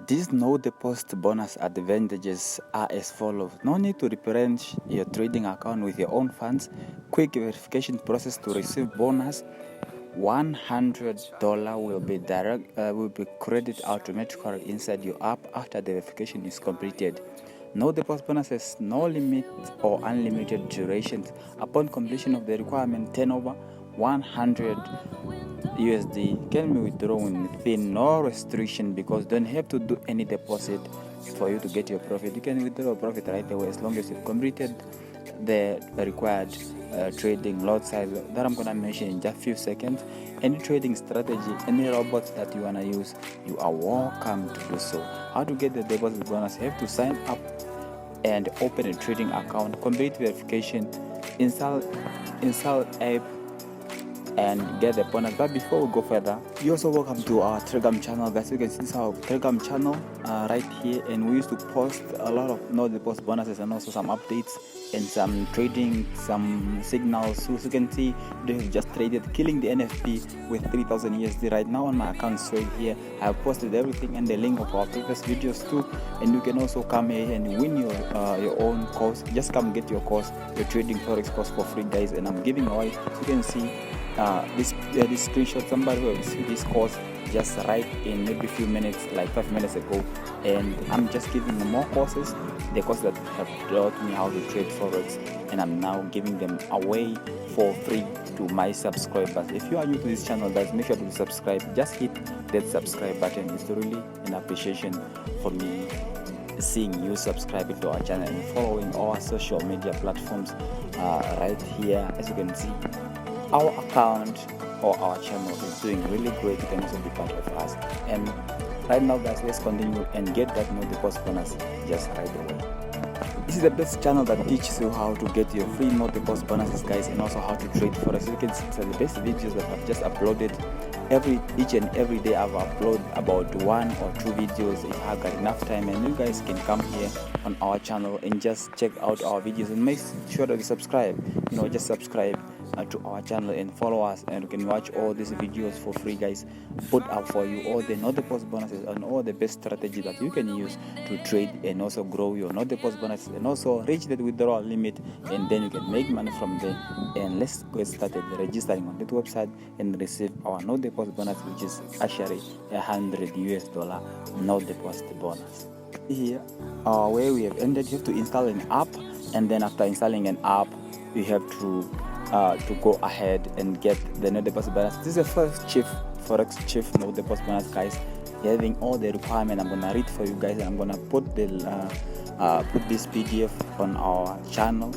These no deposit bonus advantages are as follows. No need to replenish your trading account with your own funds. Quick verification process to receive bonus. $100 will be credited automatically inside your app after the verification is completed. No deposit bonus has no limit or unlimited durations. Upon completion of the requirement, turnover 100 USD can be withdrawn within no restriction, because you don't have to do any deposit for you to get your profit. You can withdraw profit right away as long as you've completed the required trading lot size that I'm gonna mention in just a few seconds. Any trading strategy, any robots that you wanna use, you are welcome to do so. How to get the deposit bonus? You have to sign up and open a trading account, complete verification, install app, and get the bonus. But before we go further, you're also welcome to our Telegram channel, guys. You can see this our Telegram channel right here, and we used to post a lot of no deposit bonuses and also some updates and some trading, some signals. So you can see they have just traded, killing the NFP with 3,000 USD right now on my account straight here. I have posted everything and the link of our previous videos too, and you can also come here and win your own course. Just come get your course, your trading forex course for free, guys, and I'm giving away. You can see this screenshot. Somebody will see this course just right in maybe a few minutes, like 5 minutes ago, and I'm just giving them more courses, the courses that have taught me how to trade forex, and I'm now giving them away for free to my subscribers. If you are new to this channel, guys, make sure to subscribe. Just hit that subscribe button. It's really an appreciation for me seeing you subscribing to our channel and following our social media platforms right here. As you can see, our account or our channel is doing really great. You can also be part of us. And right now, guys, let's continue and get that no deposit bonus just right away. This is the best channel that teaches you how to get your free no deposit bonuses, guys, and also how to trade forex. You can see these are the best videos that I've just uploaded. Each and every day I've uploaded about 1 or 2 videos if I got enough time, and you guys can come here on our channel and just check out our videos and make sure that you subscribe. Just subscribe to our channel and follow us, and you can watch all these videos for free, guys. Put up for you all the no deposit bonuses and all the best strategy that you can use to trade and also grow your no deposit bonuses and also reach that withdrawal limit, and then you can make money from there. And let's get started registering on that website and receive our no deposit bonus, which is actually $100 no deposit bonus. Here where we have ended, you have to install an app, and then after installing an app, you have to go ahead and get the no deposit bonus. This is the first forex chief no deposit bonus, guys. Having all the requirement, I'm gonna read for you guys, and I'm gonna put this PDF on our channel.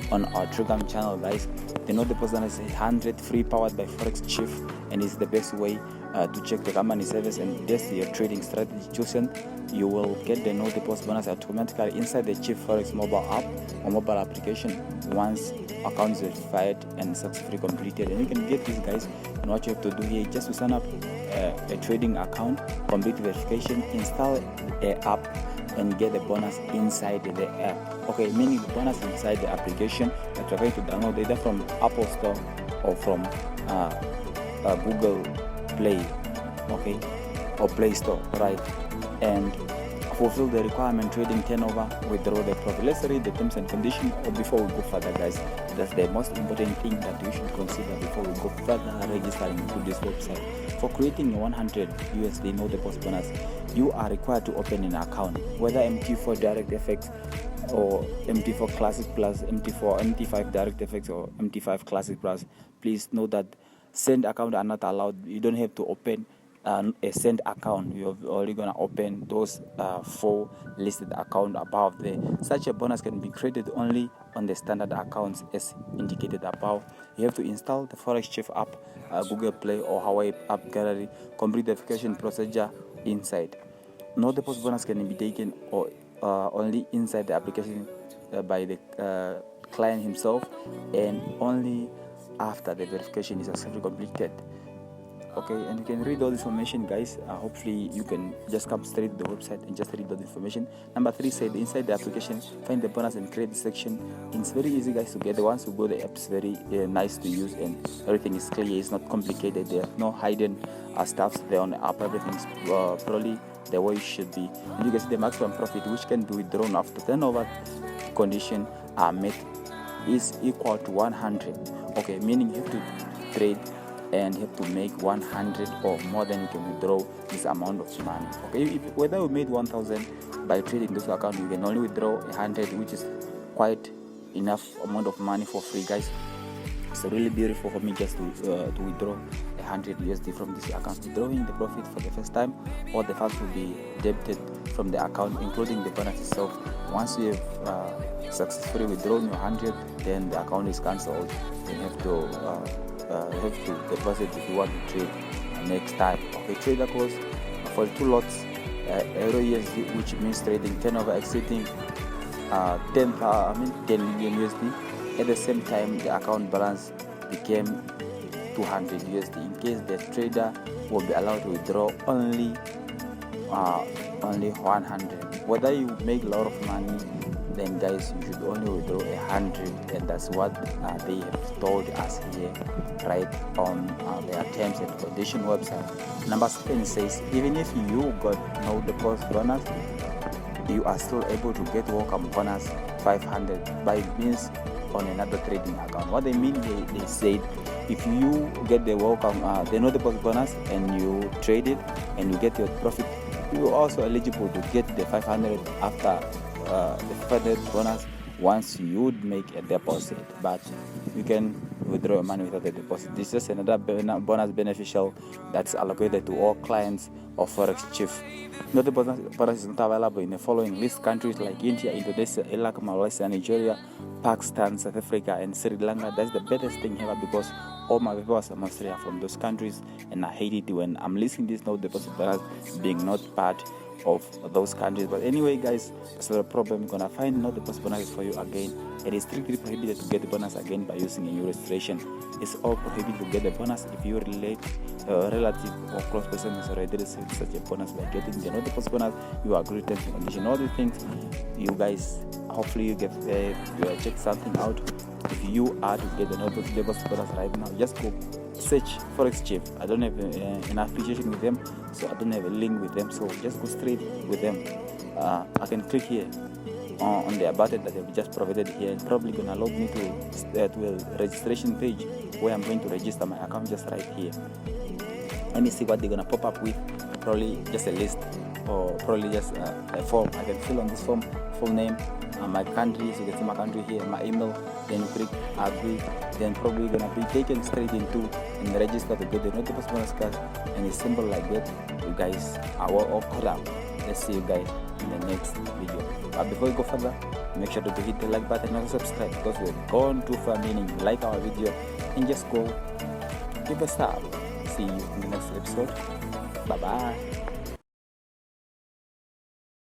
On our Telegram channel, guys. The no deposit bonus is 100 free, powered by Forex Chief, and it's the best way to check the company service and test your trading strategy chosen. You will get the no deposit bonus automatically inside the Chief Forex mobile app or mobile application once account is verified and successfully completed. And you can get this, guys. And what you have to do here is just to sign up a trading account, complete verification, install an app, and get the bonus inside the app. Okay, meaning the bonus inside the application that you're going to download either from Apple Store or from Google Play, okay, or Play Store, right? And fulfill the requirement, trading turnover, withdraw the profit. Let's read the terms and conditions before we go further, guys. That's the most important thing that you should consider before we go further registering to this website. For creating a 100 USD no deposit bonus, you are required to open an account, whether MT4 Direct FX or MT4 Classic Plus, MT5 Direct FX or MT5 Classic Plus. Please note that send account are not allowed. You don't have to open a send account. You're only gonna open those 4 listed accounts above there. Such a bonus can be created only on the standard accounts as indicated above. You have to install the Forex Chief app, Google Play or Hawaii app gallery. Complete the verification procedure inside. No deposit bonus can be taken or only inside the application by the client himself, and only after the verification is successfully completed. Okay, and you can read all this information, guys. Hopefully you can just come straight to the website and just read all the information. Number 3 said inside the application, find the bonus and create section. It's very easy, guys, to get. Once you go, the app is very nice to use and everything is clear. It's not complicated. There are no hidden stuffs there on the app. Everything is probably the way it should be. And you can see the maximum profit, which can be withdrawn after turnover condition are met, is equal to 100. Okay, meaning you have to trade and you have to make 100 or more, than you can withdraw this amount of money. Okay, whether you made 1,000 by trading this account, you can only withdraw 100, which is quite enough amount of money for free, guys. It's really beautiful for me just to withdraw 100 USD from this account. Withdrawing the profit for the first time, or the funds will be debited from the account, including the bonus itself. Once you have successfully withdrawn your 100, then the account is cancelled. Then you have to deposit if you want to trade next time. Okay, trader course for 2 lots, Euro USD, which means trading turnover exceeding 10 million USD. At the same time, the account balance became 200 USD. In case the trader will be allowed to withdraw only 100. Whether you make a lot of money, then guys, you should only withdraw 100, and that's what they have told us here, right on their terms and condition website. Number 7 says, even if you got no deposit bonus, you are still able to get welcome bonus 500 by means on another trading account. What they mean, they said, if you get the welcome, the no deposit bonus, and you trade it and you get your profit, you are also eligible to get the 500 after the 500 bonus once you would make a deposit. But you can withdraw your money without a deposit. This is another bonus beneficial that's allocated to all clients of Forex Chief. No deposit bonus is not available in the following list: countries like India, Indonesia, Iraq, Malaysia, Nigeria, Pakistan, South Africa, and Sri Lanka. That's the best thing ever, because all my papers mostly are from those countries, and I hate it when I'm listing this no deposit bonus being not part of those countries. But anyway, guys, it's not a problem. I'm gonna find no deposit bonus for you again. It is strictly prohibited to get the bonus again by using a new registration. It's all prohibited to get the bonus if you relate relative or close person has already received such a bonus by getting the no deposit bonus. You agree terms and conditions. All these things, you guys, hopefully you get you check something out. If you are to get the no deposit bonus right now, just go search Forex Chief. I don't have an affiliation with them, so I don't have a link with them, so just go straight with them. I can click here on the button that they've just provided here, and probably gonna log me to a registration page where I'm going to register my account just right here. Let me see what they're gonna pop up with. Probably just a list, or probably just a form. I can fill on this form, full name, my country, so you can see my country here, my email, then click agree, then probably gonna be taken straight into and register to get the no deposit bonus card, and it's simple like that. You guys are all caught up. Let's see you guys in the next video. But before we go further, make sure to hit the like button and subscribe, because we're gone too far, meaning like our video and just go give a star. See you in the next episode. Bye bye.